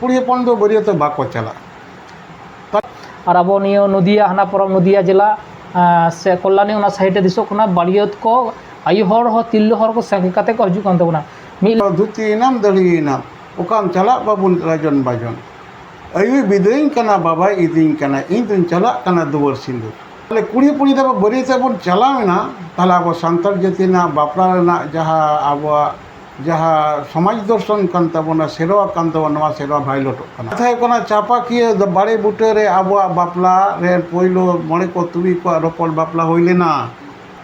কুড়িয়ে পনেরো বেরিয়ে তো বাক্য চালা और अब नियो नदिया हाना परम नदिया जिला से कल्याणी उना साइड दिसो कना बाड़ियत को आयु हर हो तिल्लु हर को संग काते को हजू कान तबना मिल धुती नाम दली नाम ओकाम चला बाबुन राजन बाजन आयु बिदईन कना बाबा इदिन कना इन दिन चला कना दुवर सिंधु ताले कुड़ी पुड़ी दबा बरी तबन चला मेना ताला अब सांतार जतिना बापला ना जहा अब जहा समाज दर्शन कान तबना सेरवा कान तबना सेरवा भाईलोट कना कथा कना चापा किए बाड़े बुटे रे अब बापला रे पहिलो मणे को तुबी को रोपल बापला होइले ना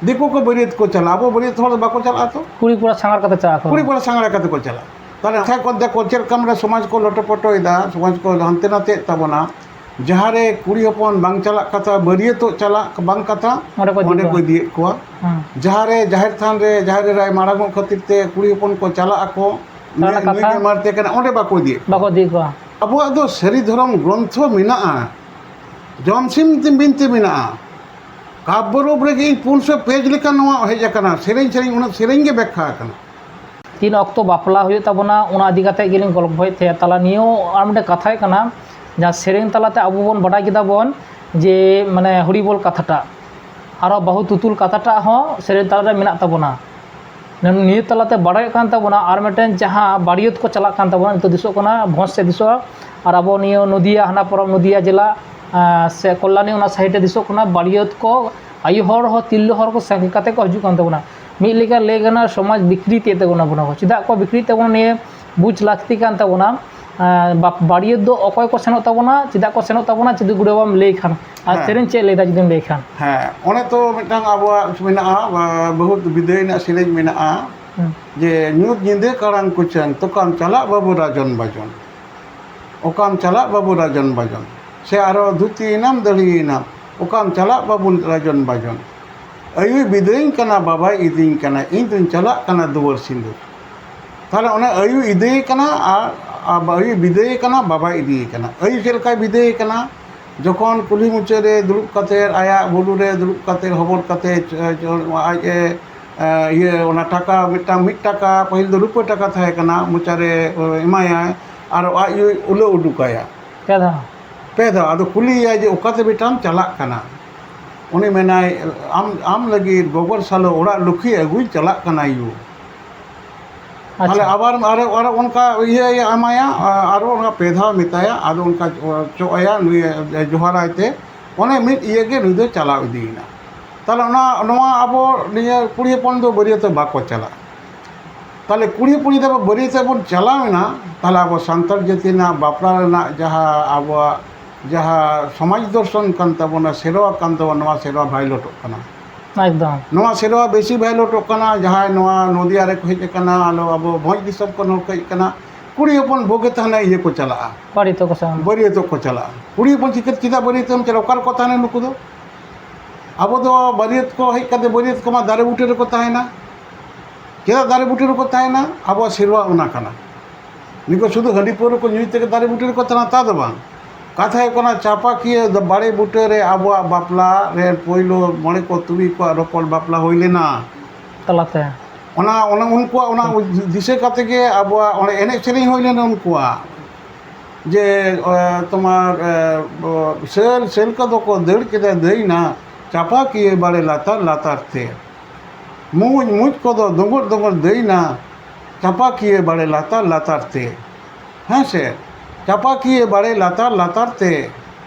दिको को बरियत को चला अब बरियत थोड़ा बाको चला तो कुड़ी पूरा सांगार काते चा को कुड़ी पूरा सांगार काते को चला ताले कथा को देखो चेर कमरे समाज को लोटपटो इदा समाज को हंते नाते तबना जहारे कुड़ी हपन बांग चला कथा बरियत तो चला बांग कथा ओने को दिए को जहारे जाहिर थान रे जाहिर राय मारागो खातिर ते कुड़ी हपन को चला आको निगे मारते कना ओने बाको दिए को अब दो सरी धरम ग्रंथ मिना जमसिम बिनते मिना काब्यरूप रे 300 पेज लेका नवा हेज कना सेरें सेरें उना सेरें गे व्याख्या कना तीन अक्तो बापला हुई तबना उना आदि काते गेलिन गल्प होय थे ताला नियो आर मटे कथाय कना जा सेरें तालाते आबो बन बाडाय किदा बन जे माने हुड़ी बोल कथाटा आरो बहु तुतुल कथाटा हो सेरें तालारे मेना तबना नियो तालाते बाडाय कान तबना आर मटेन जहां बाड़ियत को चला कान तबना तो दिसो कना भोंस से दिसो और अब नियो नदिया हाना परम नदिया जिला से कल्याणी उना साइड दिसो कना बाड़ियत को आयु हर हो तिल्लु हर को संग काते को हजू कान तबना मिल लेका लेगना समाज विकृति तबना बना को चिदा को विकृति तबना ने बुझ लागती कान तबना बाड़ियत दो अकय को सेनो तबना चिदा को सेनो तबना चिदु गुडवाम लेइ खान आ सेरेन चे लेदा जिदम लेइ खान हां ओने तो मिटांग आबवा मेना बहुत विदयना सेरेन मेना जे न्यूत जिंदे करांग कुचन तो काम चला बाबू राजन बाजन ओकाम चला बाबू राजन बाजन से आरो धुती नाम दली नाम ओकाम चला बाबू राजन बाजन आयु बिदईन कना बाबा इदिन कना इन दिन चला कना दुवर सिंधु ताले ओने आयु इदई कना आयु बिदई कना बाबा इदी कना आयु चेलका बिदई कना जखन कुली मुचारे दुरुब काते आया बुलु रे दुरुब काते हबर काते आज ये ओना टाका मिट टाका पहिल दो रुपये टाका थाहे कना मुचारे एमाया और आयु उलो उडुकाया पेदा आदो कुलिया जे ओकाते बेटाम चला कना उनी मेनाय आम लगी गोबर सालो ओड़ा लुखी अगुई चला कना यू ताले आबार अरे उनका ये एमाया और उनका पेधा मिताया आदो उनका चोया जोहारायते ओने मिट ये गे नुई दो चला इदीना ताले ओना नोआ आबो निया कुड़ी पन दो बरियत बाको चला ताले कुड़ी पुड़ी दबा बरियत बन चला मेना ताले आबो सांतार जतिना बापला ना जहा आबो जहा समाज दर्शन कान तबना सेरवा कान तबना सेरवा भाईलोट कना एकदम नवा सेरवा बेसी भाईलोट कना जहा नवा नदिया रे हेज कना आलो अब भोज दिसब को नोकई कना कुड़ी अपन भोगे तहना ये को चला बड़ी तो को चला कुड़ी अपन चिकत चिदा बरियत हम चला ओकार को तहना नुकु दो अब दो बरियत को हेज कते बरियत को मा दारे बुटे रे को तहना केदा दारे बुटे रे को तहना अब सेरवा उना कना निको शुद्ध हंडी पोर को न्यूज ते दारे बुटे रे को तहना ता दो बांग कथा कना चापा किए बाड़े बुटे रे अब बापला रे पहिलो मणे को तुबी को रोपल बापला होइले ना तलाते ओना ओना उनको ओना दिसे काते के अब ओने एने सेरिंग होइले ना उनको जे तुम्हार सेल का दो को दड़ के देइना चापा किए बाड़े लातार थे मुझ को दो दंगड़ देइना चापा किए बाड़े लातार थे हाँ से चापा किए बाड़े लातार ते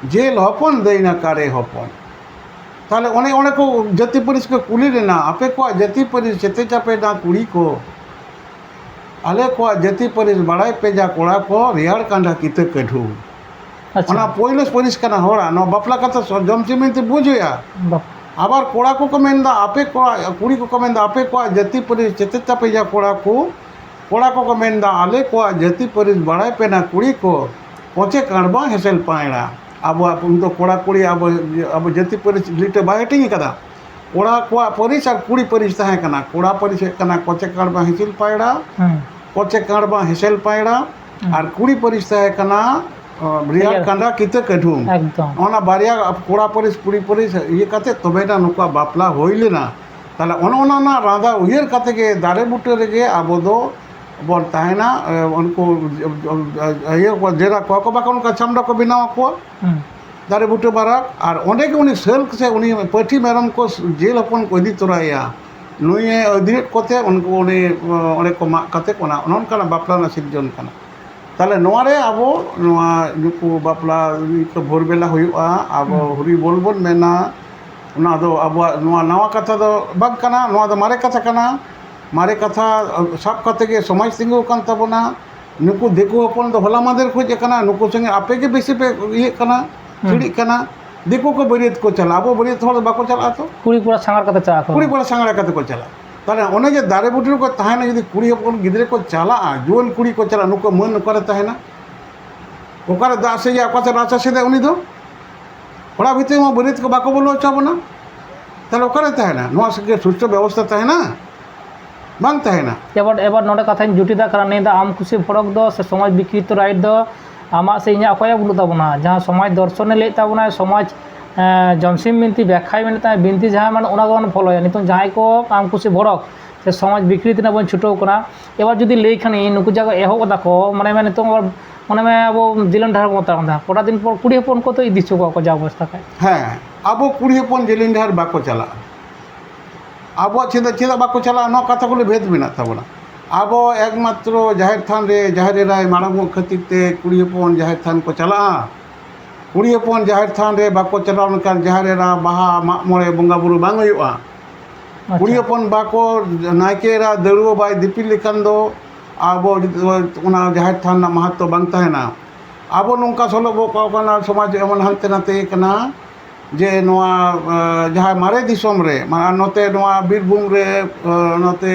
जेल हपन देना कारे हपन ताले ओने ओने को जति परिस को कुली रेना आपे को जति परिस चेते चापे ना कुड़ी को आले को जति परिस बाड़ाय पेजा कोड़ा को रियार कांडा किते कढू ओना पोइलस परिस कना होड़ा नो बापला का तो जमची मेंते बुझया आबार कोड़ा को कमेंदा आपे को कुड़ी को कमेंदा आपे को जति परिस चेते चापे जा कोड़ा को मेंदा आले को जति परिस बाड़ाय पेना कुड़ी को पचे काड़बा हेसेल पायड़ा अब तो कोड़ा कुड़ी अब जति परिस लिटे बायटिंग कदा कोड़ा को परिस और कुड़ी परिस ताहे कना कोड़ा परिस कना पचे काड़बा हेसेल पायड़ा पचे काड़बा हेसेल पायड़ा और कुड़ी परिस ताहे कना रियार कांडा किते कढुम ओना बारिया कोड़ा परिस कुड़ी परिस ये काते तबेना नुका बापला होइले ना ताले ओना राधा उयर काते के दारे बुटे रे आबो दो ᱵᱚᱱ ᱛᱟᱦᱮᱱᱟ ᱩᱱᱠᱩ ᱤᱭᱟᱹ ᱠᱚ ᱡᱮᱨᱟ ᱠᱚᱣᱟ ᱠᱚ ᱵᱟᱠᱷᱟᱱ ᱚᱱᱠᱟ ᱪᱷᱟᱢᱰᱟ ᱠᱚ ᱵᱮᱱᱟᱣ ᱟᱠᱚᱣᱟ ᱫᱟᱨᱮ ᱵᱩᱴᱟᱹ ᱵᱟᱨᱟᱠ ᱟᱨ ᱚᱸᱰᱮ ᱜᱮ ᱩᱱᱤ ᱥᱟᱹᱞ ᱥᱮ ᱩᱱᱤ ᱯᱟᱹᱴᱷᱤ ᱢᱮᱨᱚᱢ ᱠᱚ ᱡᱮᱞ ᱦᱚᱯᱚᱱ ᱠᱚ ᱤᱫᱤ ᱛᱚᱨᱟᱭᱟ ᱱᱩᱭᱮ ᱤᱫᱤᱭᱮᱫ ᱠᱚᱛᱮ ᱩᱱᱠᱩ ᱩᱱᱤ ᱚᱸᱰᱮ ᱠᱚ ᱢᱟᱜ ᱠᱟᱛᱮ ᱚᱱᱟ ᱚᱱᱠᱟᱱᱟᱜ ᱵᱟᱯᱞᱟ ᱨᱮᱱᱟᱜ ᱥᱤᱨᱡᱚᱱ ᱠᱟᱱᱟ ᱛᱟᱦᱞᱮ ᱱᱚᱣᱟᱨᱮ ᱟᱵᱚ ᱱᱚᱣᱟ ᱱᱩᱠᱩ ᱵᱟᱯᱞᱟ ᱵᱷᱳᱨ ᱵᱮᱞᱟ ᱦᱩᱭᱩᱜᱼᱟ ᱟᱵᱚ ᱦᱩᱨᱤ ᱵᱚᱞ ᱵᱚᱱ ᱢᱮᱱᱟ ᱚᱱᱟ ᱫᱚ ᱟᱵᱚᱣᱟᱜ ᱱᱚᱣᱟ ᱱᱟᱣᱟ ᱠᱟᱛᱷᱟ ᱫᱚ ᱵᱟᱝ ᱠᱟᱱᱟ ᱱᱚᱣᱟ ᱫᱚ ᱢᱟᱨᱮ ᱠᱟᱛᱷᱟ ᱠᱟᱱᱟ ᱢᱟᱨᱮ ᱠᱟᱛᱷᱟ ᱥᱟᱵ ᱠᱟᱛᱮ ᱜᱮ ᱥᱚᱢᱟᱡᱽ ᱛᱤᱸᱜᱩ ᱟᱠᱟᱱ ᱛᱟᱵᱚᱱᱟ ᱱᱩᱠᱩ ᱫᱤᱠᱩ ᱦᱚᱯᱚᱱ ᱫᱚ ᱦᱚᱞᱟ ᱢᱟᱫᱷᱮᱨ ᱠᱷᱚᱡ ᱠᱟᱱᱟ ᱱᱩᱠᱩ ᱥᱚᱸᱜᱮ ᱟᱯᱮ ᱜᱮ ᱵᱮᱥᱤ ᱯᱮ ᱤᱭᱟᱹᱜ ᱠᱟᱱᱟ ᱪᱷᱤᱲᱤᱜ ᱠᱟᱱᱟ ᱫᱤᱠᱩ ko ᱵᱟᱹᱨᱭᱟᱹᱛ ᱠᱚ ᱪᱟᱞᱟᱜᱼᱟ ᱟᱵᱚ ᱵᱟᱹᱨᱭᱟᱹᱛ ᱦᱚᱲ ᱫᱚ ᱵᱟᱠᱚ ᱪᱟᱞᱟᱜᱼᱟ ᱛᱚ ᱠᱩᱲᱤ ᱠᱚᱲᱟ ᱥᱟᱸᱜᱷᱟᱨ ᱠᱟᱛᱮ ᱪᱟᱞᱟᱜ ᱟᱠᱚ ᱠᱩᱲᱤ ᱠᱚᱲᱟ ᱥᱟᱸᱜᱷᱟᱨ ᱠᱟᱛᱮ ᱠᱚ ᱪᱟᱞᱟᱜᱼᱟ ᱛᱟᱦᱞᱮ ᱚᱱᱮ ᱡᱮ ᱫᱟᱨᱮ ᱵᱩᱴᱟᱹ ᱨᱮᱠᱚ ᱛᱟᱦᱮᱱᱟ ᱡᱩᱫᱤ ᱠᱩᱲᱤ ᱦᱚᱯᱚᱱ ᱜᱤᱫᱽᱨᱟᱹ ᱠᱚ ᱪᱟᱞᱟᱜᱼᱟ ᱡᱩᱣᱟᱹᱱ ᱠᱩᱲᱤ ᱠᱚ ᱪᱟᱞᱟᱜᱼᱟ ᱱᱩᱠᱩ ᱢᱟᱹᱱ ᱚᱠᱟᱨᱮ ᱛᱟᱦᱮᱱᱟ ᱚᱠᱟᱨᱮ ᱫᱟᱜ ᱥᱮᱡᱟ ᱚᱠᱟᱛᱮ ᱨᱟᱪᱟ ᱥᱮᱫᱟ ᱩᱱᱤ ᱫᱚ ᱚᱲᱟᱜ ᱵᱷᱤᱛᱨᱤ ᱢᱟ ᱵᱟᱹᱨᱭᱟᱹᱛ ᱠᱚ ᱵᱟᱠᱚ ᱵᱚᱞᱚ ᱦᱚᱪᱚ ᱟᱵᱚᱱᱟ ᱛᱟᱦᱞᱮ ᱚᱠᱟᱨᱮ ᱛᱟᱦᱮᱱᱟ ᱱᱚᱣᱟ ᱥᱩᱥᱴᱷᱚ ᱵᱮᱵᱚᱥᱛᱷᱟ ᱛᱟᱦᱮᱱᱟ ᱵᱟᱝ ᱛᱟᱦᱮᱱᱟ এবার ᱱᱚᱰᱮ ᱠᱟᱛᱷᱟᱧ ᱡᱩᱴᱤᱫᱟ ᱠᱟᱨᱚᱱ ᱱᱤᱭᱟᱹ ᱫᱚ ᱟᱢ ᱠᱩᱥᱤ ᱵᱷᱚᱲᱚᱠ ᱫᱚ ᱥᱮ ᱥᱚᱢᱟᱡᱽ ᱵᱤᱠᱨᱤᱛᱚ ᱨᱟᱭᱤᱴ ᱫᱚ ᱟᱢᱟᱜ ᱥᱮ ᱤᱧᱟᱹᱜ ᱚᱠᱚᱭᱟᱜ ᱵᱩᱞᱩᱜ ᱛᱟᱵᱚᱱᱟ ᱡᱟᱦᱟᱸ ᱥᱚᱢᱟᱡᱽ ᱫᱚর্শনে ᱞᱟᱹᱭ ᱛᱟᱵᱚᱱᱟ ᱥᱚᱢᱟᱡᱽ জমসিম বিনতি ব্যাখ্যায় মেনে তাই বিনতি যাহা মানে ওনা বন ফলোয়া নিতং যাহাই কো আম খুশি ভড়ক সে সমাজ বিকৃতি না বন ছুটো করা এবার যদি লেই খানি নুকু জায়গা এহো কথা কো মানে মানে নিতং মানে মে আবো জিলন ঢার মতো কথা কটা দিন পর কুড়ি হপন কত ইদিচ্ছ কো যা অবস্থা খায় হ্যাঁ আবো কুড়ি হপন জেলিন ঢার বাকো চালাᱜᱼᱟ আবো চেদা বাকো চালাᱜᱼᱟ ᱱᱚᱣᱟ ᱠᱟᱛᱷᱟ ᱠᱚᱞᱮ ᱵᱷᱮᱫ ᱢᱮᱱᱟᱜ ᱛᱟᱵᱚᱱᱟ ᱟᱵᱚ ᱮᱠᱢᱟᱛᱨᱚ ᱡᱟᱦᱮᱨ ᱛᱷᱟᱱ ᱨᱮ ᱡᱟᱦᱮᱨ ᱮᱨᱟᱭ ᱢᱟᱲᱟᱝᱚᱜ ᱠᱷᱟᱹᱛᱤᱨ ᱛᱮ ᱠᱩᱲᱤ ᱦᱚᱯᱚᱱ ᱡᱟᱦᱮᱨ ᱛᱷᱟᱱ ᱠᱚ ᱪᱟᱞᱟᱜᱼᱟ ᱠᱩᱲᱤ ᱦᱚᱯᱚᱱ ᱡᱟᱦᱮᱨ ᱛᱷᱟᱱ ᱨᱮ ᱵᱟᱠᱚ ᱪᱟᱞᱟᱣ ᱞᱮᱱᱠᱷᱟᱱ ᱡᱟᱦᱮᱨ ᱮᱨᱟ ᱵᱟᱦᱟ ᱢᱟᱜ ᱢᱚᱬᱮ ᱵᱚᱸᱜᱟ ᱵᱩᱨᱩ ᱵᱟᱝ ᱦᱩᱭᱩᱜᱼᱟ ᱠᱩᱲᱤ ᱦᱚᱯᱚন ᱵᱟᱠᱚ ᱱᱟᱭᱠᱮ ᱮᱨᱟ ᱫᱟᱹᱲᱩᱣᱟᱹ ᱵᱟᱭ ᱫᱤᱯᱤᱞ ᱞᱮᱠᱷᱟᱱ ᱫᱚ ᱟᱵᱚ ᱚᱱᱟ ᱡᱟᱦᱮᱨ ᱛᱷᱟᱱ ᱨᱮᱱᱟᱜ ᱢᱟᱦᱟᱛᱛᱚ ᱵᱟᱝ ᱛᱟᱦᱮᱱᱟ ᱟᱵᱚ ᱱᱚᱝᱠᱟ ᱥᱚᱞᱚᱵᱚ ᱠᱟᱱᱟ ᱥᱚᱢᱟᱡᱽ ᱮᱢᱚᱱ ᱦᱟᱱᱛᱮ ᱱᱟᱛᱮ ᱠᱟᱱᱟ ᱡᱮ ᱱᱚᱣᱟ ᱡᱟᱦᱟᱸ ᱢᱟᱨᱮ ᱫᱤᱥᱚᱢ ᱨᱮ ᱱᱚᱛᱮ ᱱᱚᱣᱟ ᱵᱤᱨᱵᱷᱩᱢ ᱨᱮ ᱱᱚᱛᱮ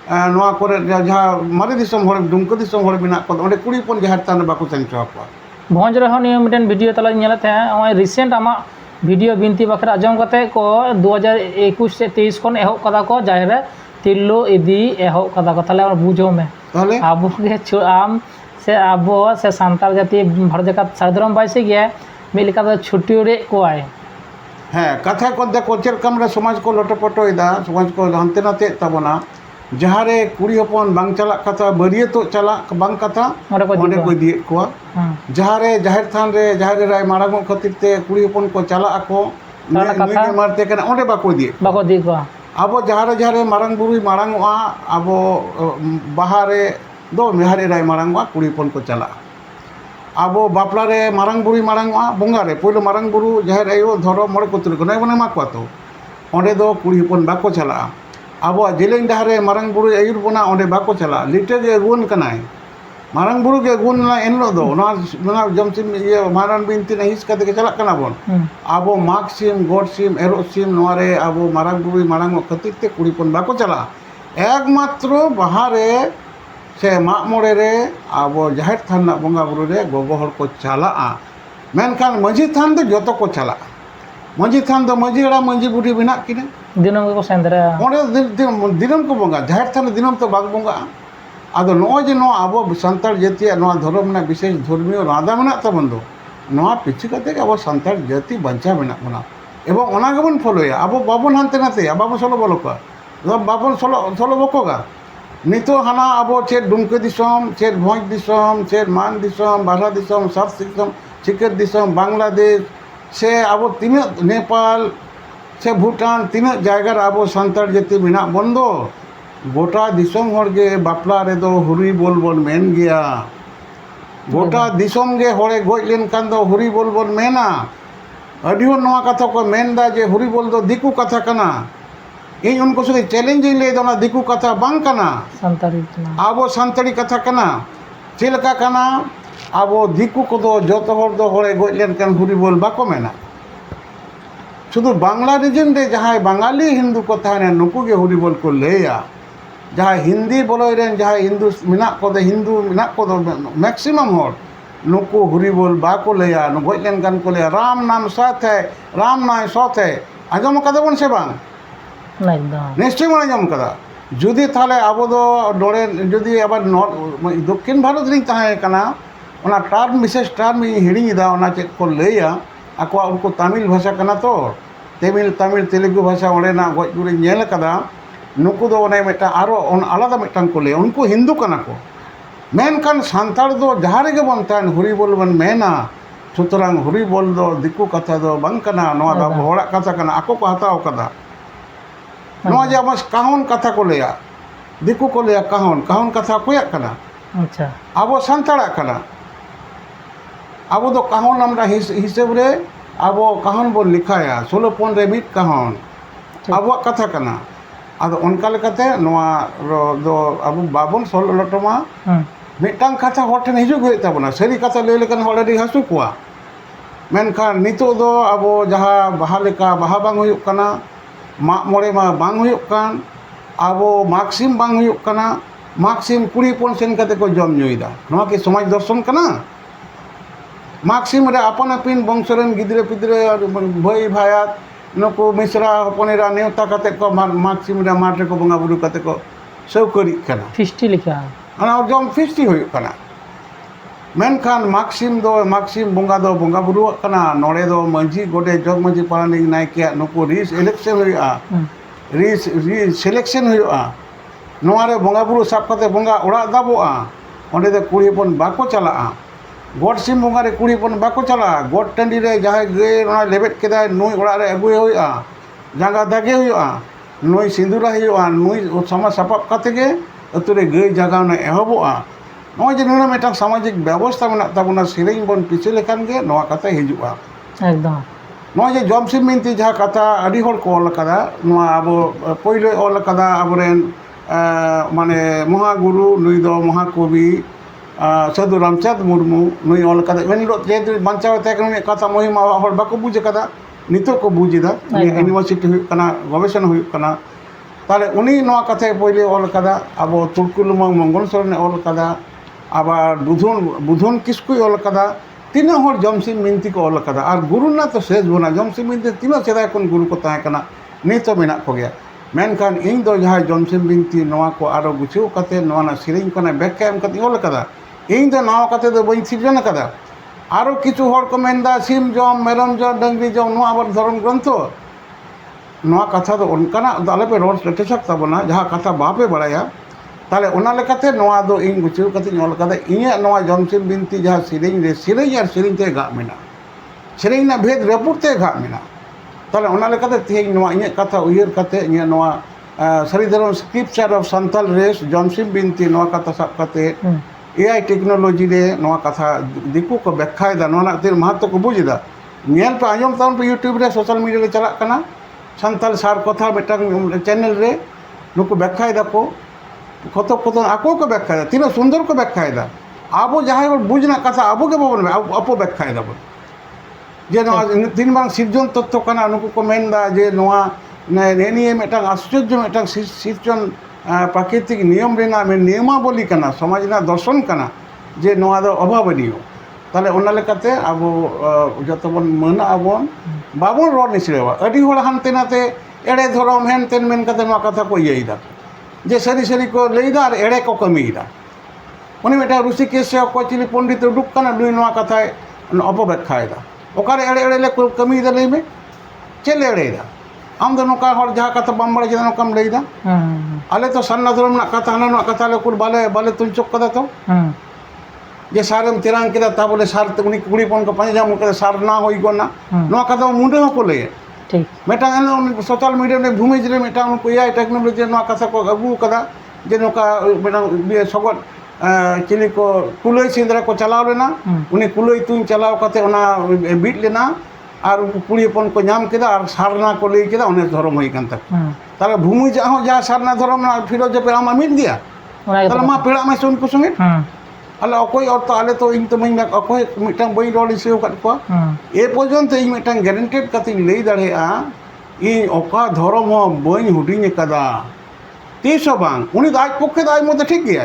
ᱱᱚᱣᱟ ᱠᱚᱨᱮ ᱡᱟᱦᱟᱸ ᱢᱟᱨᱮ ᱫᱤᱥᱚᱢ ᱦᱚᱲ ᱫᱩᱢᱠᱟᱹ ᱫᱤᱥᱚᱢ ᱦᱚᱲ ᱢᱮᱱᱟᱜ ᱠᱚᱣᱟ ᱚᱸᱰᱮ ᱠᱩᱲᱤ ᱦᱚᱯᱚᱱ ᱡᱟᱦᱮᱨ ᱛᱷᱟᱱ ᱨᱮ ᱵᱟᱠᱚ ᱥᱮᱱ ᱦᱚᱪᱚ ᱟᱠᱚᱣᱟ ভঞ্জ ᱨᱮᱦᱚᱸ ᱱᱤᱭᱟᱹ ᱢᱤᱫᱴᱮᱱ ᱵᱷᱤᱰᱤᱭᱳ ᱛᱟᱞᱟᱧ ᱧᱮᱞᱮᱫ ᱛᱟᱦᱮᱸ ᱱᱚᱜᱼᱚᱭ ᱨᱤᱥᱮন্ট ᱟᱢᱟᱜ ᱵᱷᱤᱰᱤᱭᱳ ᱵᱤᱱᱛᱤ ᱵᱟᱠᱷᱨᱟ ᱟᱸᱡᱚᱢ ᱠᱟᱛᱮ ᱠᱚ 2021 से 23 ᱠᱷᱚᱱ ᱮᱦᱚᱵ ᱠᱟᱫᱟ ᱠᱚ ᱡᱟᱦᱮᱨ ᱨᱮ ᱛᱤᱨᱞᱟᱹ ᱤᱫᱤ ᱮᱦᱚᱵ ᱠᱟᱫᱟ ᱠᱚ ᱛᱟᱦᱞᱮ ᱵᱩᱡᱷᱟᱹᱣ ᱢᱮ তাহলে ᱟᱵᱚ ᱜᱮ ᱟᱢ ᱥᱮ ᱟᱵᱚ ᱥᱮ ᱥᱟᱱᱛᱟᱲ ᱡᱟᱹᱛᱤ ᱵᱷᱟᱨᱚত ᱡᱟᱠᱟᱛ ᱥᱟধারণ ᱵᱟᱭᱥᱤ ᱜᱮ ᱢᱤᱫ ᱞᱮᱠᱟ ᱫᱚ ছুটিয়ে কোয়ায় হ্যাঁ কথা কো দেখো ᱪᱮᱫ ᱞᱮᱠᱟ আমরা সমাজ কো লটপটᱭᱮᱫᱟ সমাজ কো হাᱱᱛᱮ ᱱᱟᱛᱮ ᱛᱟᱵᱚᱱᱟ ᱡᱟᱦᱟᱸᱨᱮ ᱠᱩᱲᱤ ᱦᱚᱯᱚᱱ ᱵᱟᱝ ᱪᱟᱞᱟᱜ ᱠᱟᱛᱷᱟ ᱵᱟᱹᱨᱭᱟᱹᱛᱚᱜ ᱪᱟᱞᱟᱜ ᱵᱟᱝ ᱠᱟᱛᱷᱟ ᱚᱸᱰᱮ ᱠᱚ ᱤᱫᱤᱭᱮᱫ ᱠᱚᱣᱟ ᱡᱟᱦᱟᱸᱨᱮ ᱡᱟᱦᱮᱨ ᱛᱷᱟᱱ ᱨᱮ ᱡᱟᱦᱮᱨ ᱮᱨᱟᱭ ᱢᱟᱲᱟᱝᱚᱜ ᱠᱷᱟᱹᱛᱤᱨ ᱛᱮ ᱠᱩᱲᱤ ᱦᱚᱯᱚᱱ ᱠᱚ ᱪᱟᱞᱟᱜ ᱟᱠᱚ ᱱᱩᱭ ᱵᱮᱢᱟᱨᱛᱮ ᱠᱟᱱᱟ ᱚᱸᱰᱮ ᱵᱟᱠᱚ ᱤᱫᱤᱭᱮᱫ ᱵᱟᱠᱚ ᱤᱫᱤ ᱠᱚᱣᱟ ᱟᱵᱚ ᱡᱟᱦᱟᱸᱨᱮ ᱢᱟᱨᱟᱝ ᱵᱩᱨᱩᱭ ᱢᱟᱲᱟᱝᱚᱜᱼᱟ ᱟᱵᱚ ᱵᱟᱦᱟ ᱨᱮ ᱫᱚ ᱡᱟᱦᱮᱨ ᱮᱨᱟᱭ ᱢᱟᱲᱟᱝᱚᱜᱼᱟ ᱠᱩᱲᱤ ᱦᱚᱯᱚᱱ ko ᱪᱟᱞᱟᱜᱼᱟ ᱟᱵᱚ ᱵᱟᱯᱞᱟ ᱨᱮ ᱢᱟᱨᱟᱝ ᱵᱩᱨᱩᱭ ᱢᱟᱲᱟᱝᱚᱜᱼᱟ ᱵᱚᱸᱜᱟ ᱨᱮ ᱯᱳᱭᱞᱳ ᱢᱟᱨᱟᱝ ᱵᱩᱨᱩ ᱡᱟᱦᱮᱨ ᱟᱭᱳ ᱫᱷᱚᱨᱚᱢ ᱢᱚᱬᱮ ᱠᱚ ᱛᱩᱨᱩᱭ ᱠᱚ ᱱᱚᱜᱼᱚᱭ ᱵᱚᱱ ᱮᱢᱟ ᱠᱚᱣᱟ ᱛᱚ ᱚᱸᱰᱮ ᱫᱚ ᱠᱩᱲᱤ ᱦᱚᱯᱚᱱ ᱵᱟᱠᱚ ᱪᱟᱞᱟᱜᱼᱟ ᱟᱵᱚᱣᱟᱜ ᱡᱮᱞᱮᱧ ᱰᱟᱦᱟᱨ ᱨᱮ ᱢᱟᱨᱟᱝ ᱵᱩᱨᱩᱭ ᱟᱹᱭᱩᱨ ᱵᱚᱱᱟ ᱚᱸᱰे ᱵᱟᱠᱚ ᱪᱟᱞᱟᱜᱼᱟ ᱞᱤᱴᱟᱹ ᱜᱮ ᱟᱹᱜᱩᱣᱟᱹᱱ ᱠᱟᱱᱟᱭ ᱢᱟᱨᱟᱝ ᱵᱩᱨᱩ ᱜᱮ ᱟᱹᱜᱩᱣᱟᱹᱱ ᱮᱱᱦᱤᱞᱳᱜ ᱫᱚ ᱚᱱᱟ ᱡᱚᱢᱥᱤᱢ ᱢᱟᱨᱟᱝ ᱵᱤᱱᱛᱤ ᱦᱤᱸᱥ ᱠᱟᱛᱮ ᱜᱮ ᱪᱟᱞᱟᱜ ᱠᱟᱱᱟ ᱵᱚᱱ ᱟᱵᱚ ᱢᱟᱜᱽ ᱥᱤᱢ ᱜᱚᱰ ᱥᱤᱢ ᱮᱨᱚᱜ ᱥᱤᱢ ᱱᱚᱣᱟ ᱨᱮ ᱟᱵᱚ ᱢᱟᱨᱟᱝ ᱵᱩᱨᱩᱭ ᱢᱟᱲᱟᱝᱚᱜ ᱠᱷᱟᱹᱛᱤᱨ ᱛᱮ ᱠᱩᱲᱤ ᱦᱚᱯᱚᱱ ᱵᱟᱠᱚ ᱪᱟᱞᱟᱜᱼᱟ একমাত্র ᱵᱟᱦᱟ ᱨᱮ ᱥᱮ ᱢᱟᱜ ᱢᱚᱬᱮ ᱨᱮ ᱟᱵᱚ ᱡᱟᱦᱮᱨ ᱛᱷᱟᱱ ᱨᱮᱱᱟᱜ ᱵᱚᱸᱜᱟ ᱵᱩᱨᱩ ᱨᱮ ᱜᱚᱜᱚ ᱦᱚᱲ ᱠᱚ ᱪᱟᱞᱟᱜᱼᱟ ᱢᱮᱱᱠᱷᱟन ᱢᱟᱺᱡᱷᱤ ᱛᱷᱟᱱ ᱫᱚ ᱡᱚᱛᱚ ᱠᱚ ᱪᱟᱞᱟᱜᱼᱟ ᱢᱟᱺᱡᱷᱤ ᱛᱷᱟᱱ ᱫᱚ ᱢᱟᱺᱡᱷᱤ ᱦᱟᱲᱟᱢ ᱢᱟᱺᱡᱷി ᱵᱩᱰᱷᱤ ᱢᱮᱱᱟᱜ ᱠᱤᱱᱟ ᱫᱤᱱᱟᱹᱢ ᱜᱮᱠᱚ ᱥᱮᱱ ᱫᱟᱲᱮᱭᱟᱜᱼᱟ ᱚᱸᱰᱮ ᱫᱤᱱᱟᱹᱢ ᱠᱚ ᱵᱚᱸᱜᱟ ᱡᱟᱦᱮᱨ ᱛᱷᱟᱱ ᱨᱮ ᱫᱤᱱᱟᱹᱢ ᱛᱚ ᱵᱟᱝ ᱵᱚᱸᱜᱟᱜᱼᱟ ᱟᱫᱚ ᱱᱚᱜᱼᱚᱭ ᱡᱮ ᱱᱚᱣᱟ ᱟᱵᱚ ᱥᱟᱱᱛᱟᱲ ᱡᱟᱹᱛᱤᱭᱟᱜ ᱱᱚᱣᱟ ᱫᱷᱚᱨᱚᱢ ᱨᱮᱱᱟᱜ ᱵᱤᱥᱮᱥ ᱫᱷᱚᱨᱢীয় ᱨᱟᱸᱫᱟ ᱢᱮᱱᱟᱜ ᱛᱟᱵᱚᱱ ᱫᱚ ᱱᱚᱣᱟ ᱯᱤᱪᱷᱩ ᱠᱟᱛᱮ ᱜᱮ ᱟᱵᱚ ᱥᱟᱱᱛᱟᱲ ᱡᱟᱹᱛᱤ ᱵᱟᱧᱪᱟᱣ ᱢᱮᱱᱟᱜ ᱵᱚᱱᱟ ᱮᱵᱚᱝ ᱚᱱᱟ ᱜᱮᱵᱚᱱ ᱯᱷᱚᱞᱳᱭᱟ ᱟᱵᱚ ᱵᱟᱵᱚᱱ ᱦᱟᱱᱛᱮ ᱱᱟᱛᱮᱭᱟ ᱵᱟᱵᱚᱱ ᱥᱚᱞᱚ ᱵᱚᱞᱚ ᱠᱚᱣᱟ ᱵᱟᱵᱚᱱ ᱥᱚᱞᱚ ᱵᱚᱠᱚᱜᱟ ᱱᱤᱛᱚᱜ ᱦᱟᱱᱟ ᱟᱵᱚ ᱪᱮᱫ ᱰᱩᱢᱠᱟᱹ ᱫᱤᱥᱚᱢ ᱪᱮᱫ ᱵᱷᱚᱸᱡᱽ ᱫᱤᱥᱚᱢ ᱪᱮᱫ ᱢᱟᱱ ᱫᱤᱥᱚᱢ ᱵᱟᱨᱦᱟ ᱫᱤᱥᱚᱢ ᱥᱟᱛ ᱫᱤᱥᱚᱢ ᱥᱤᱠᱟᱹᱨ ᱫᱤᱥᱚᱢ ᱵᱟᱝᱞᱟᱫᱮশ ᱥᱮ ᱟᱵᱚ ᱛᱤᱱᱟᱹᱜ নেপাল ᱥᱮ ᱵᱷᱩᱴᱟᱱ ᱛᱤᱱᱟᱹᱜ ᱡᱟᱭᱜᱟ ᱨᱮ ᱟᱵᱚ ᱥᱟᱱᱛᱟᱲ ᱡᱟᱹᱛᱤ ᱢᱮᱱᱟᱜ ᱵᱚᱱ ᱫᱚ গোটা দিশম হড়গে বাপলা রেদো হুরি বলবন মেন গিয়া গোটা দিশম গে হড়ে গজ লেনখান দো হুরি বলবন মেনা আডি হড় নোয়া কথা को মেনদা যে হুরি বল দো দিকু কথা কানা ᱤᱧ ᱩᱱᱠᱩ ᱥᱚᱸᱜᱮ ᱪᱮᱞᱮᱧᱡᱽ ᱤᱧ ᱞᱟᱹᱭᱫᱟ ᱚᱱᱟ ᱫᱤᱠᱩ ᱠᱟᱛᱷᱟ ᱵᱟᱝ ᱠᱟᱱᱟ ᱥᱟᱱᱛᱟᱲᱤ ᱠᱟᱱᱟ ᱟᱵᱚ ᱥᱟᱱᱛᱟᱲᱤ ᱠᱟᱛᱷᱟ ᱠᱟᱱᱟ ᱪᱮᱫ ᱞᱮᱠᱟ ᱠᱟᱱᱟ ᱟᱵᱚ ᱫᱤᱠᱩ ᱠᱚᱫᱚ ᱡᱚᱛᱚ ᱦᱚᱲ ᱫᱚ ᱦᱚᱲᱮ ᱜᱚᱡ ᱞᱮᱱᱠᱷᱟᱱ ᱦᱩᱨᱤ ᱵᱚᱞ ᱵᱟᱠᱚ ᱢᱮᱱᱟ শুধু বাংলা রিজন রে যাহাই বাঙালি হিন্দু को थाने नुकु गे हुरी बोल को लेया जहाँ हिंदी बोलो रेन जहाँ हिंदू मिना को दे हिंदू मिना को दो मैक्सिमम होर नुकु हुरी बोल बाको लेया नु गoj len kan को लेया राम नाम साथ है राम नाम साथ है आजम कदा बन से बांग একদম निश्चय बन आजम कदा जुदी थाले आबो दो डोरे जुदी आबार दक्षिण भारत रिंग ताहे कना ओना टार्म विशेष टार्म हिड़ी दा ओना चेक को लेया आको उनको तमिल भाषा कना तो तमिल तेलुगु भाषा ओंडेना गज गुरे नेल कदा नुकु दो ओने मिटन आरो आलादा मिटन को ले उनको हिंदू कना को मेनखान सांताड़ दो जहाँ रेगे बन तहन हुरी बोल बन मेना सुतरां हुरी बोल दो दिकु कथा दो बंग कना नोआ दा होड़ा कथा कना आको को हताव कदा नोआ जे बस काहन कथा को लेया दिकु को लेया काहन काहन कथा कोया कना अच्छा आबो सांताड़ा कना आबो दो काहन हमरा हिसाब रे आबो काहन बोल लिखाया 16 पन रे मिट काहन आबो कथा कना आदो उनका लेकाते नोआ दो आबो बाबन सोल लटमा मिटांग कथा होटन हिजुग हुई ताबना सरी कथा ले लेकन होड़ी हसु कुआ मेनखान नितो दो आबो जहाँ बाहा लेका बाहा बांग हुयुक कना माग मोड़े मा बांग हुयुक कान आबो मागसिम बांग हुयुक कना मागसिम कुड़ी पन सेन कते को जम ᱧᱩᱭᱫᱟ नोआ की समाज दर्शन कना मागसिम रे अपन अपिन बंशरन गिद्रे पिद्रे भाई भायात नुकु मिश्रा हपनेरा नेवता कते को मागसिम रे माठ रे को बंगा बुरु कते को सौकरी कना फिस्टी लिखा ana jom fisti huyuk kana menkan maksim bonga do bonga buru kana nore do manji gode jog manji parani naikya nuku ris election huyuka ris selection huyuka noare bonga buru sab kate bonga ora daboa onde de kuri pon bako chalaa god sim bonga re kuri pon bako chalaa god tandi re jahay ge ona lebet kedai nui ora re agu huyuka janga dage huyuka nui sindura huyuka nui sama sapap kate ge अतुरे गई जगह ने एहबोआ नोआ जे नुना Meta सामाजिक व्यवस्था में तबना सिरिंग बन पिछे लेखान गे नोआ कथा हिजुआ एकदम नोआ जे जमसिम मिनती जहाँ कथा अडी होड़ को ऑल कदा नोआ अब पहिले ऑल कदा अबरेन माने महागुरु नुई दो महाकवि साधु रामचंद्र मुर्मू नुई ऑल कदा वेन लो जे बंचाव ते कथा महिमा होड़ बाको बुझे कदा नितो को बुझिदा यूनिवर्सिटी हुई कना गवेषणा हुई कना ताले उनी नोआ कथे पहिले ऑल कदा अब तुलकुलुमंग मंगल सरने ऑल कदा आबार बुधुन किसकुई ऑल कदा तीना होड़ जमसिम मिनती को ऑल कदा और गुरु ना तो सेज बना जमसिम मिनती तीना सेदाय कोन गुरु को ताहे कना नितो मेना को गया मेनखान इन दो जहां जमसिम मिनती नोआ को आरो गुछिव कते नोआ ना सिरिंग कना बेक्का एम कते ऑल कदा इन दो नाव कते दो बइन सिरजन कदा आरो किछु होड़ को मेनदा सिम जम मेरम जम डंगरी जम नोआ आबार धर्म ग्रंथ नोआ कथा दो उनकाना आले पे रोड स्टेटस ताबना जहाँ कथा बापे बड़ाया ताले उना लेकाते नोआ दो इन गुछिव कते नोल कदा इया नोआ जमसिम बिनती जहाँ सिरिंग रे सिरिंग और सिरिंग ते गा मेना सिरिंग ना भेद रपुर ते गा मेना ताले उना लेकाते तेज नोआ इया कथा उयर कते इया नोआ सरिधरम स्क्रिप्चर ऑफ संताल रेस जमसिम बिनती नोआ कथा सब कते एआई टेक्नोलॉजी रे नोआ कथा दिकु को व्याख्यादा नोआ ना ते महत्व को बुझदा नेल पे आजम ताउन पे यूट्यूब रे सोशल मीडिया रे चला कना संताल सार कथा मिटांग चैनल रे नुकु व्याख्यादा को कत कत आको को व्याख्यादा तीन सुंदर को व्याख्यादा आबो जहाँ बुझना कथा आबो के बबन में अपो व्याख्यादा बन जे नोआ तीन बार सिरजन तत्व कना नुकु को मेनदा जे नोआ नेनिए मिटांग आश्चर्य मिटांग सिरजन प्राकृतिक नियम रेना में नियमावली कना समाज ना दर्शन कना जे नोआ दो अभावनीय ताले उना लेकाते आबो जतबन मना आबन बाबन रोड निसरेवा अडी होड़ हानते नाते एड़े धरम हेन तेन मेन कते नोआ कथा को इयैदा जे सरी सरी को लैदा और एड़े को कमीदा उनी मेटा ऋषिकेश से को चिली पंडित उडुक कना दुई नोआ कथा अपव्याख्यादा ओकारे एड़े एड़े ले कमीदा लई में चले एड़ेदा आम दो नोका होड़ जहाँ कथा बम बड़े जदा नोकाम लैदा आले तो सन्ना धरम ना कथा ना नोआ कथा ले कुल बाले बाले तुलचोक कदा तो जे सारम तिरांग केदा ता बोले सार उनी कुड़ी पन को पंजा मुके सार ना होई गोना नोआ कदा मुंडे को ले ठीक मेटा सोशल मीडिया में भूमि जिले मेटा उनको एआई टेक्नोलॉजी नोआ कथा को अगु कदा जे नोका मेटा बे सगत चिली को कुलई सिंदरा को चलाव लेना उनी कुलई तुन चलाव कते ओना बीट लेना और कुड़ी पन को नाम केदा और सारना को ले केदा उन्हें धर्म होई कान तक ताले भूमि जहाँ जहाँ सारना धर्म ना फिरो जे पे आमा मिट दिया ताले मा पेड़ा में सुन को संगे अल अकोय और तो आले तो इन तो मैं अकोय मिटांग बई रोड इसे कत को ए पर्यंत इन मिटांग गारंटेड कति लई दाड़े आ इन ओका धर्म हो बई हुडिंग कदा तीसो बांग उनी आज पक्षे दाय मते ठीक गया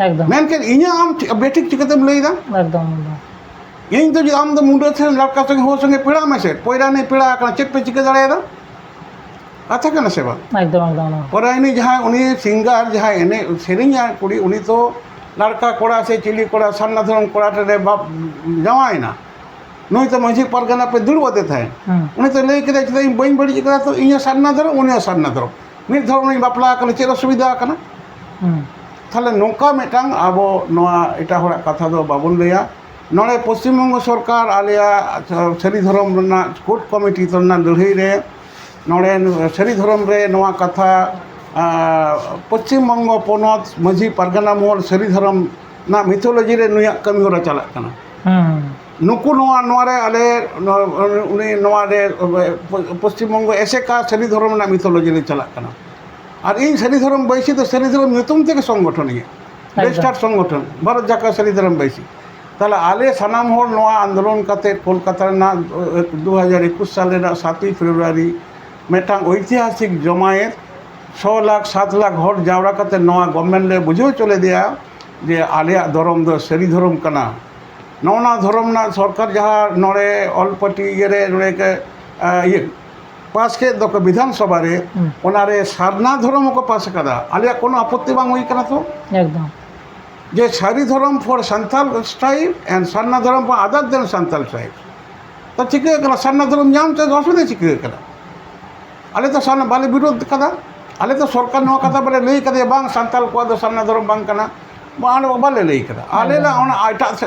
एकदम मेन के इnya आम बेटिक चिकतम लई दा एकदम इन तो जे आम द मुंडे थे लड़का संगे हो संगे पेड़ा में से पोयरा ने पेड़ा का चेक पे चिक दाड़े दा अच्छा कना सेवा एकदम एकदम पर इनी जहां उनी सिंगर जहां एने सेरिंग कुड़ी उनी तो लड़का कोड़ा से चिली कोड़ा सन्ना धरम कोड़ा टे बाप जवायना नुई तो मझी परगना पे दुर्बते थे उन्हें तो ले के बन बड़ी कदा तो इन सन्ना धरम उन्हें सन्ना धरम mid dhorong ni bapla kana chet asubida kana তাহলে নৌকা মিটাং আবো নোয়া এটা হড়া কথা দো বাবুন লইয়া নড়ে পশ্চিমবঙ্গ সরকার আলিয়া সারি ধরম রনা কোর্ট কমিটি তন্না লড়াই রে নড়ে সারি ধরম রে নোয়া কথা পশ্চিমবঙ্গ পনত মাঝি পারগানা মহল সারি ধরম না মিথোলজি রে নুয়া কামি হরা চালাক কানা নুকু নোয়া নোয়ারে আলে উনি নোয়ারে পশ্চিমবঙ্গ এসেকা সারি ধরম না মিথোলজি রে চালাক কানা আর এই সারি ধরম বৈশি তো সারি ধরম নতুন থেকে সংগঠন ইয়ে রেজিস্টার্ড সংগঠন ভারত জাকা সারি ধরম বৈশি তাহলে আলে সানাম হল নোয়া আন্দোলন কাতে কলকাতার না 2021 সালের 7 ফেব্রুয়ারি মেটাং ঐতিহাসিক জমায়েত 6 লাখ 7 লাখ হর জাওড়া কাতে নোয়া গভর্নমেন্ট রে বুঝেও চলে দেয়া যে আলিয়া ধরম দ সারি ধরম কানা নওনা ধরম না সরকার যাহা নড়ে অলপটি ইয়ে নড়ে কে ইয়ে পাস के दो विधानसभा रे ओनारे सारना धर्म को पास कदा आलिया कोनो आपत्ति बांग हुई कना तो एकदम जे सारी धर्म फॉर संथाल ट्राइब एंड सारना धर्म for other than Santhal tribe तो चिके कला सारना धर्म जाम ते असुदे चिके कदा आले तो सारना बाले विरोध कदा आले तो सरकार नो कदा बले लई कदे बांग संथाल को दो सारना धर्म बांग कना मान बाले लई कदा आले ला ओना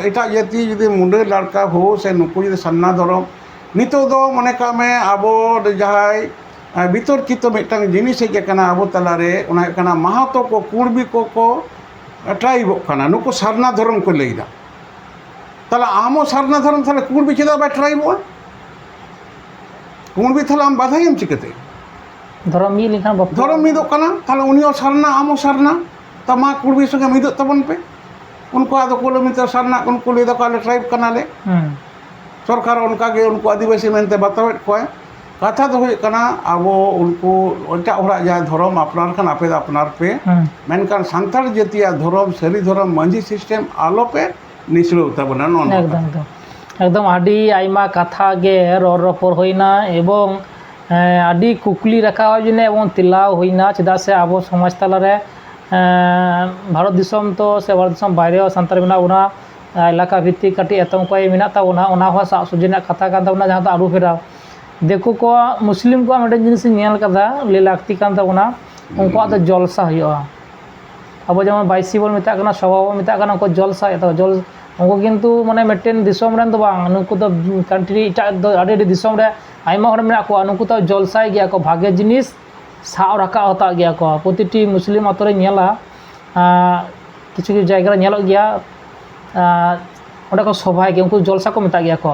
एटा यति यदि मुंडे लड़का हो से नुकु यदि सारना धर्म नितो दो मने कामे आबो जहाय बितर्कित मिटang जिनिस हे kana abo talare ona kana mahato ko kurbi ko tribe kana nuko sarna dharam ko leida tala amo sarna dharam thale kurbi cheda ba tribe on kurbi thale am badhaim chikete ধরম মি লিখান বাপ dharam mido kana thale unio sarna amo sarna tama kurbi sange mido tabon pe unko ado kilometer sarna unko leida kale tribe kana le सरकार उनका के उनको आदिवासी मेनते बतावेट को कथा तो हुई कना आबो उनको ओटा ओरा जा धर्म अपनार खान आपे अपनार पे मेनकान सांतार जतिया धर्म सरी धर्म मंजी सिस्टम आलो पे निसलो तबना नन एकदम एकदम एकदम आडी आइमा कथा गे रर रपर होइना एवं आडी कुकली रखा होइना एवं तिलाव होइना चेदा से आबो समाज तालारे भारत दिसम तो से भारत दिसम बाहरे सांतार मेना उना एलाका भित्तिक काटी एतम को मेना ताबोना ओना हो सा सुजिना कथा कान ताबोना जहां तो आरु फेरा देखो को मुस्लिम को मेडन जिनिस नेल कदा ले लाक्ति कान ताबोना उनको तो जलसा हुआ अब जेमन बाइसी बोल मेता कना सभा बोल मेता कना को जलसा एतो जल उनको किंतु माने मेटेन दिसम रेन तो बांग नुको तो कंट्री इटा आडे दिसम रे आइमा हर मेना को नुको तो जलसाय गया को भागे जिनिस साव रखा होता गया को प्रतिटी मुस्लिम अतरे नेला किछु किछु जायगा रे नेलो गया ओडा को सभाय के उनको जलसा को मेता गया को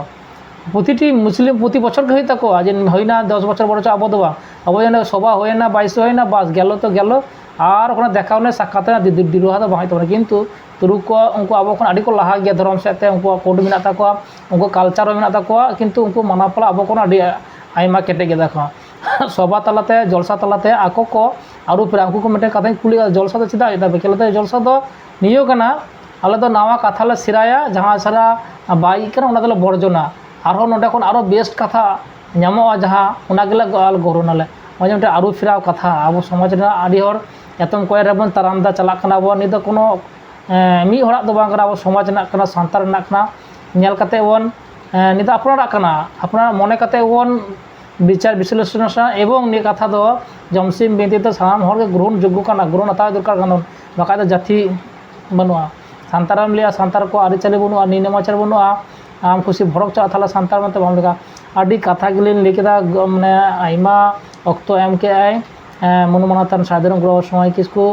प्रतिटी मुस्लिम प्रति बछर के होता को आज होइना 10 बछर बड़ आबो दबा अब जेन सभा होइना 22 होइना बस गेलो तो गेलो और ओकना देखाव ने साक्षात दिरुहा तो बाहाय तो किंतु तुरु को उनको आबो खन आडी को लहा गया धर्म सेते उनको कोड मेना ताको उनको कल्चर मेना ताको किंतु उनको मानापला आबो कोन आडी आइमा केटे गे देखो सभा तलाते जलसा तलाते आको को आरु पेरा उनको को मेटे कथा कुली जलसा तो चिदा एटा बेकेलते जलसा तो नियो कना आले तो नावा कथा ले सिराया जहाँ सारा बाई कना ओना दले बर्जना आरो नोडे कोन आरो बेस्ट कथा ᱧᱟᱢᱚᱜᱼᱟ जहाँ ओना गेले गाल गरनाले मजे मटे आरु फिराव कथा आबो समाज रे आडी हर एतम कोय रेबन तारामदा चला कना बो नि दो कोनो मी हराक दो बांग कना आबो समाज ना कना सांतार ना कना नेल कते बोन नि दो अपनारा कना अपना मने कते बोन विचार विश्लेषण एवं नि कथा दो जमसिम बिनती तो साम हर के ग्रहण योग्य कना ग्रहण हताव दरकार कना बाका दो जाति बनुआ सांताराम लिया सांतार को आरी चले बनुआ निनेमाचार बनुआ आम खुशी भरक चा थाला सांतार मते बाम लेका आडी कथा गिलिन लेकेदा माने आइमा अक्तो एम के आय मनुमानतान साधारण ग्रह समय किसको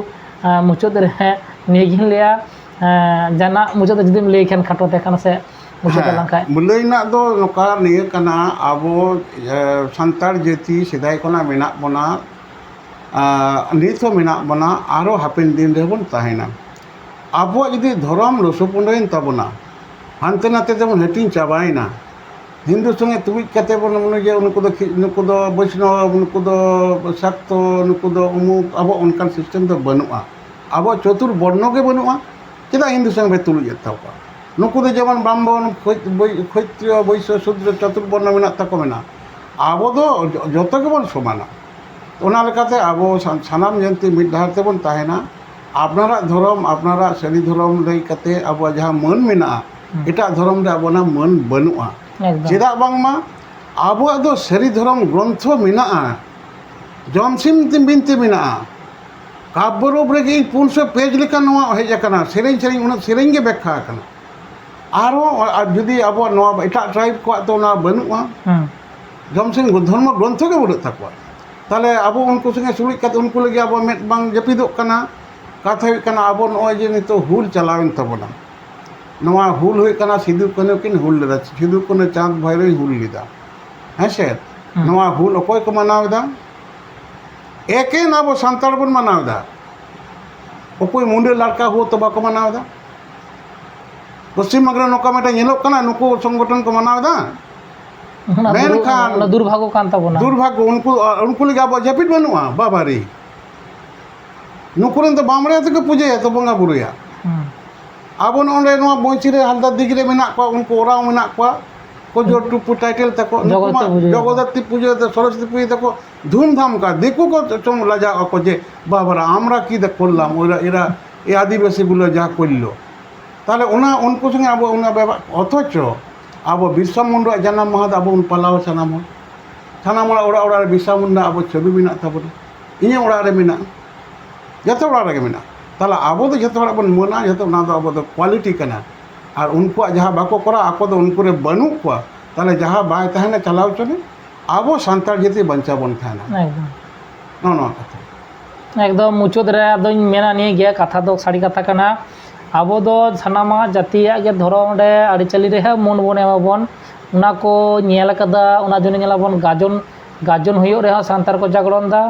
मुचद रे नेगिन लिया जाना मुचद जदिम लेखन खाटो देखन से मुचद लंका मुलैना दो नोका निये कना आबो सांतार जाति सिदाय कोना मेना बना नितो मेना बना आरो हापेन दिन रे बन ताहेना आबो यदि धर्म लसुपुंडइन तबना हानते नाते जेमन हेटिंग चाबायना हिंदू संगे तुबिज कते बन मने जे उनको दो वैष्णव उनको दो शाक्त उनको दो उमुक आबो उनकान सिस्टम दो बनुआ आबो चतुर वर्ण के बनुआ चेदा हिंदू संगे तुलुज ताको नुको दो जेमन ब्राह्मण क्षत्रिय वैश्य शूद्र चतुर वर्ण मेना ताको मेना आबो दो जतो के बन समाना ओना लेकाते आबो सानाम जंती मिड धार तेबन ताहेना आपनारा धर्म आपनारा सरी धर्म लई कते आबो जहां मन मेना एटा धर्म रे आबोना मन बनुआ चेदा बांगमा आबो दो सरी धर्म ग्रंथ मेना ᱡᱚᱢᱥᱤᱢ ᱵᱤᱱᱛᱤ ᱢᱮᱱᱟᱜᱼᱟ ᱠᱟব্যᱨূᱯ ᱨᱮᱜᱮ 400 ᱯᱮᱡᱽ ᱞᱮᱠᱟ ᱱᱚᱣᱟ ᱦᱮᱡ ᱟᱠᱟᱱᱟ ᱥᱮᱨᱮᱧ ᱩᱱᱟᱹᱜ ᱥᱮᱨᱮᱧ ᱜᱮ ᱵᱮᱠᱷᱟ ᱟᱠᱟᱱᱟ ᱟᱨᱦᱚᱸ ᱡᱩᱫᱤ ᱟᱵᱚᱣᱟᱜ ᱱᱚᱣᱟ ᱮᱴᱟᱜ ᱴᱨᱟᱭᱤᱵ ᱠᱚᱣᱟᱜ ᱫᱚ ᱚᱱᱟ ᱵᱟᱹᱱᱩᱜᱼᱟ ᱡᱚᱢᱥᱤᱢ ᱫᱷᱚᱨᱢᱚ ᱜᱨᱚᱱᱛᱷᱚ ᱜᱮ ᱵᱟᱹᱱᱩᱜ ᱛᱟᱠᱚᱣᱟ ᱛᱟᱦᱞᱮ ᱟᱵᱚ ᱩᱱᱠᱩ ᱥᱚᱸᱜᱮ ᱥᱩᱞᱩᱡ ᱠᱟᱛᱮ ᱩᱱᱠᱩ ᱞᱟᱹᱜᱤᱫ ᱟᱵᱚ ᱢᱮᱫ ᱵᱟᱝ ᱡᱟᱹᱯᱤᱫᱚᱜ ᱠᱟᱱᱟ ᱠᱟᱛᱷᱟ ᱦᱩᱭᱩᱜ ᱠᱟᱱᱟ ᱟᱵᱚ ᱱᱚᱜᱼᱚᱭ ᱡᱮ ᱱᱤᱛᱚᱜ ᱦᱩᱞ ᱪᱟᱞᱟᱣᱮᱱ ᱛᱟᱵᱚᱱᱟ ᱱᱚᱣᱟ ᱦᱩᱞ ᱦᱩᱭᱩᱜ ᱠᱟᱱᱟ ᱥᱤᱫᱩ ᱠᱟᱹᱱᱦᱩ ᱠᱤᱱ ᱦᱩᱞ ᱞᱮᱫᱟ ᱥᱤᱫᱩ ᱠᱟᱹᱱᱦᱩ ᱪᱟᱸᱫ ᱵᱷᱟᱭᱨᱳᱭ ᱦᱩᱞ ᱞᱮᱫᱟ ᱦᱮᱸᱥᱮ ᱱᱚᱣᱟ ᱦᱩᱞ ᱚᱠᱚᱭ ᱠᱚ ᱢᱟᱱᱟᱣ ᱮᱫᱟ ᱮᱠᱮᱱ ᱟᱵᱚ ᱥᱟᱱᱛᱟᱲ ᱵᱚᱱ ᱢᱟᱱᱟᱣ ᱮᱫᱟ ᱚᱠᱚᱭ ᱢᱩᱸᱰᱟᱹ ᱞᱟᱲᱠᱟ ᱦᱩᱭ ᱛᱚ ᱵᱟᱠᱚ ᱢᱟᱱᱟᱣ ᱮᱫᱟ ᱯᱚᱥᱪᱤᱢ ᱵᱟᱝᱞᱟ ᱱᱚᱝᱠᱟ ᱢᱤᱫᱴᱟᱝ ᱧᱮᱞᱚᱜ ᱠᱟᱱᱟ ᱱᱩᱠᱩ ᱥᱚᱝᱜᱚᱴᱷᱚᱱ ᱠᱚ ᱢᱟᱱᱟᱣ ᱮᱫᱟ ᱢᱮᱱᱠᱷᱟᱱ দুর্ভাগ্য কান তাবো না দুর্ভাগ্য উনকু ᱞᱟᱹᱜᱤᱫ ᱟᱵᱚᱣᱟᱜ ᱡᱟᱹᱯᱤᱫ ᱵᱟᱹᱱᱩᱜᱼᱟ ᱵᱟᱵᱟᱨᱮ ᱱᱩᱠᱩ ᱨᱮᱱ ᱫᱚ ᱵᱟᱢᱲᱮ ᱛᱮᱠᱚ ᱯᱩᱡᱟᱹᱭᱟ ᱛᱚ ᱵᱚᱸᱜᱟ ᱵᱩᱨᱩᱭᱟ ᱟᱵᱚ ᱱᱚᱰᱮ ᱱᱚᱣᱟ ᱵᱚᱧᱪᱤ ᱨᱮ ᱦᱟᱞᱫᱟ ᱫᱤᱜᱽ ᱨᱮ ᱢᱮᱱᱟᱜ ᱠᱚᱣᱟ ᱩᱱᱠᱩ ᱚᱨᱟᱣ ᱢᱮᱱᱟᱜ ᱠᱚᱣᱟ ᱠᱚᱡᱚ ᱴᱩᱯᱩ ᱴᱟইটেᱞ ᱛᱟᱠᱚ ᱱᱩᱠᱩ ᱢᱟ জগদ্ধাত্রী পুজো সরস্বতী পুজো দেখো ধুমধাম কা দেখো কো চম লাজা অকো যে বাবারা আমরা কি করলাম ওরা এরা এই আদিবাসীগুলো যা করলো তাহলে উনকু সঙ্গে আবো অথচ আবো বিরসা মুন্ডার জানাম মাহা আবো পালাও সানাম ওরা ওরা বিরসা মুন্ডা আবো ছবি মেনা তারপরে ইᱧᱟᱹᱜ ᱚᱲᱟᱜ ᱨᱮ ᱢᱮᱱᱟᱜᱼᱟ ᱡᱚᱛᱚ ᱚᱲᱟᱜ ᱨᱮᱜᱮ ᱢᱮᱱᱟᱜᱼᱟ ᱛᱟᱦᱚᱞᱮ ᱟᱵᱚ ᱫᱚ ᱡᱚᱛᱚ ᱦᱚᱲᱟᱜ ᱵᱚᱱ ᱢᱟᱹᱱᱟ ᱡᱚᱛᱚ ᱚᱱᱟ ᱫᱚ ᱟᱵᱚ ᱫᱚ ᱠᱳᱣᱟᱞᱤᱴᱤ ᱠᱟᱱᱟ ᱟᱨ ᱩᱱᱠᱩᱣᱟᱜ ᱡᱟᱦᱟᱸ ᱵᱟᱠᱚ ᱠᱚᱨᱟᱣ ᱟᱠᱚ ᱫᱚ ᱩᱱᱠᱩ ᱨᱮ ᱵᱟᱹᱱᱩᱜ ᱠᱚᱣᱟ তাহলে যাহা বাই তাহলে চালাও চলে আবো সান্তার যেতে বাঞ্চা বন থানা একদম নয় কথা একদম মুচুদ রে আদᱚᱧ ᱢᱮᱱᱟ ᱱᱤᱭᱟᱹ ᱜᱮ ᱠᱟᱛᱷᱟ ᱫᱚ ᱥᱟᱹᱨᱤ ᱠᱟᱛᱷᱟ ᱠᱟᱱᱟ ᱟᱵᱚ ᱫᱚ ᱥᱟᱱᱟᱢᱟᱜ ᱡᱟᱹᱛᱤᱭᱟᱜ ᱜᱮ ᱫᱷᱚᱨᱚᱢ ᱨᱮ ᱟᱹᱨᱤᱪᱟᱹᱞᱤ ᱨᱮ ᱢᱚᱱ ᱵᱚᱱ ᱮᱢᱟᱵᱚᱱ ᱚᱱᱟ ᱠᱚ ᱧᱮᱞ ᱟᱠᱟᱫᱟ ᱚᱱᱟ ᱡᱚᱱᱱᱚ ᱧᱮᱞᱟᱵᱚᱱ গাজন ᱦᱩᱭᱩᱜ ᱨᱮᱦᱚᱸ ᱥᱟᱱᱛᱟᱲ ᱠᱚ ᱡᱟᱜᱽᱨᱚᱱ ᱫᱟ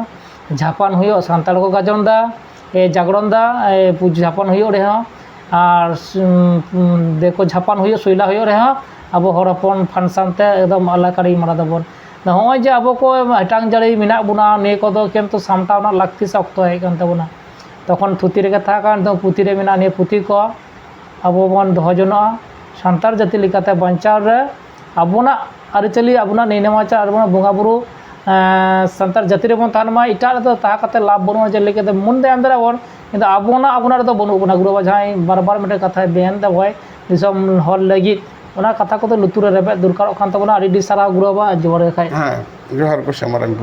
ঝাপান ᱦᱩᱭᱩᱜ ᱥᱟᱱᱛᱟᱲ ᱠᱚ গাজন ᱫᱟ জাগরণ দা ঝাপান ᱦᱩᱭᱩᱜ ᱨᱮᱦᱚᱸ আর দেখো ঝাপান ᱦᱩᱭᱩᱜ ᱥᱩᱭᱞᱟ ᱦᱩᱭᱩᱜ ᱨᱮᱦᱚᱸ ᱟᱵᱚ ᱦᱚᱲ ᱦᱚᱯᱚᱱ ᱯᱷᱟᱱᱥᱟᱱ ᱛᱮ ᱮᱠᱫᱚᱢ ᱟᱞᱟᱠᱟᱨᱤ ᱢᱟᱨᱟ ᱫᱟᱵᱚᱱ ᱱᱚᱜᱼᱚᱭ ᱡᱮ ᱟᱵᱚ ᱠᱚ ᱦᱟᱴᱟᱝ ᱡᱟᱹᱲᱤ ᱢᱮᱱᱟᱜ ᱵᱚᱱᱟ ᱱᱤᱭᱟᱹ ᱠᱚᱫᱚ ᱠᱤᱱᱛᱩ ᱥᱟᱢᱴᱟᱣ ᱨᱮᱱᱟᱜ ᱞᱟᱹᱠᱛᱤ ᱥᱮ ᱚᱠᱛᱚ ᱦᱮᱡ ᱠᱟᱱ ᱛᱟᱵᱚᱱᱟ তখন থুতি রেখে থাকা ᱱᱤᱛᱚᱜ ᱯᱩᱛᱷᱤ ᱨᱮ ᱢᱮᱱᱟᱜᱼᱟ ᱱᱤᱭᱟᱹ ᱯᱩᱛᱷᱤ ᱠᱚ ᱟᱵᱚ ᱵᱚᱱ ᱫᱚᱦᱚ ᱡᱚᱱᱚᱜᱼᱟ ᱥᱟᱱᱛᱟᱲ ᱡᱟᱹᱛᱤ ᱞᱮᱠᱟᱛᱮ ᱵᱟᱧᱪᱟᱣ ᱨᱮ ᱟᱵᱚᱱᱟᱜ ᱟᱹᱨᱤᱪᱟᱹᱞᱤ ᱟᱵᱚᱱᱟᱜ ᱱᱮᱢᱟᱪᱟᱨ ᱟᱵᱚᱱᱟᱜ ᱵᱚᱸᱜᱟ ᱵᱩᱨᱩ ᱥᱟᱱᱛᱟᱲ ᱡᱟᱹᱛᱤ ᱨᱮᱵᱚᱱ ᱛᱟᱦᱮᱱ ᱢᱟ ᱮᱴᱟᱜ ᱨᱮᱫᱚ ᱛᱟᱦᱮᱸ ᱠᱟᱛᱮ ᱞᱟᱵᱷ ᱵᱟᱹᱱᱩᱜᱼᱟ ᱡᱮᱞᱮᱠᱟ ᱢᱚᱱ ᱫᱚ ᱮᱢ ᱫᱟᱲᱮᱭᱟᱜ ᱵᱚᱱ কিন্তু ᱟᱵᱚᱱᱟᱜ ᱨᱮᱫᱚ ᱵᱟᱹᱱᱩᱜ ᱵᱚᱱᱟ ᱜᱩᱨᱩ ᱵᱟᱵᱟ ᱡᱟᱦᱟᱸᱭ ᱵᱟᱨ ᱢᱤᱫᱴᱮᱱ ᱠᱟᱛᱷᱟᱭ ᱵᱮᱭᱟᱱ ᱫᱟ ᱵᱷᱟᱭ ᱫᱤᱥᱚᱢ ᱦᱚᱲ ᱞᱟᱹᱜᱤᱫ ᱚᱱᱟ ᱠᱟᱛᱷᱟ ᱠᱚᱫᱚ ᱞᱩᱛᱩᱨ ᱨᱮ ᱨᱮᱵᱮᱫ ᱫᱚᱨᱠᱟᱨᱚᱜ ᱠᱟᱱ ᱛᱟᱵᱚᱱᱟ ᱟᱹᱰᱤ ᱟᱹᱰᱤ ᱥᱟᱨᱦᱟᱣ ᱜᱩᱨᱩ ᱵᱟᱵᱟ ᱡᱚᱦᱟᱨ ᱜᱮ ᱠᱷᱟᱡ ᱦᱮᱸ ᱡᱚᱦᱟᱨ ᱠᱚ ᱥᱟᱢᱟᱨᱟᱱ